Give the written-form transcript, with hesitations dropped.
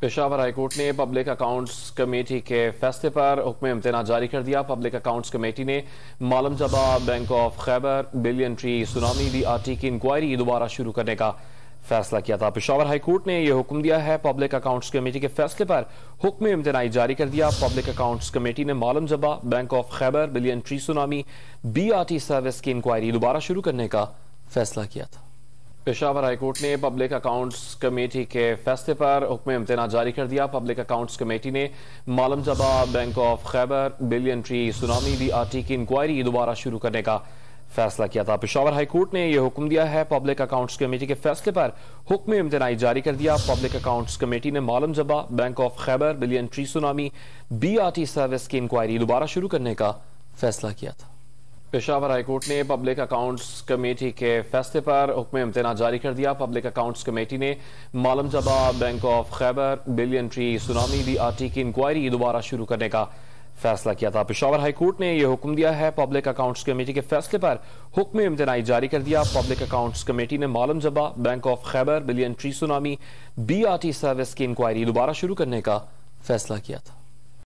Peshawar high court نے public accounts committee کے فیصلے پر حکم امتناع جاری کر دیا۔ پبلک اکاؤنٹس کمیٹی نے Malam Jabba bank of Khyber billion tree tsunami BRT کی انکوائری دوبارہ شروع کرنے کا فیصلہ کیا تھا۔ پشاور ہائی کورٹ نے یہ حکم دیا ہے۔ پبلک اکاؤنٹس کمیٹی کے فیصلے پر حکم امتناع جاری کر دیا۔ پبلک اکاؤنٹس کمیٹی نے Malam Jabba bank of Khyber billion tree tsunami BRT service کی انکوائری دوبارہ شروع کرنے کا فیصلہ کیا تھا۔ پشاور ہائی کورٹ نے پبلک اکاؤنٹس کمیٹی کے فیصلے پر حکم امتناع جاری کر دیا۔ پبلک اکاؤنٹس کمیٹی نے Malam Jabba bank of Khyber billion tree tsunami BRT کی انکوائری دوبارہ شروع کرنے کا فیصلہ کیا تھا۔ پشاور ہائی کورٹ نے یہ حکم دیا ہے۔ پبلک اکاؤنٹس کمیٹی کے فیصلے پر حکم امتناع جاری کر دیا۔ پبلک اکاؤنٹس کمیٹی نے Malam Jabba bank of Khyber billion tree tsunami BRT service کی انکوائری دوبارہ شروع کرنے کا فیصلہ کیا تھا۔ پشاور ہائی کورٹ نے پبلک اکاؤنٹس کمیٹی کے فیصلے پر حکم امتناع جاری کر دیا۔ پبلک اکاؤنٹس کمیٹی نے Malam Jabba bank of Khyber billion tree tsunami BRT کی انکوائری دوبارہ شروع کرنے کا فیصلہ کیا تھا۔ پشاور ہائی کورٹ نے یہ حکم دیا ہے۔ پبلک اکاؤنٹس کمیٹی کے فیصلے پر حکم امتناع جاری کر دیا۔ پبلک اکاؤنٹس کمیٹی نے Malam Jabba bank of Khyber billion tree tsunami BRT service کی انکوائری دوبارہ شروع کرنے کا فیصلہ کیا تھا۔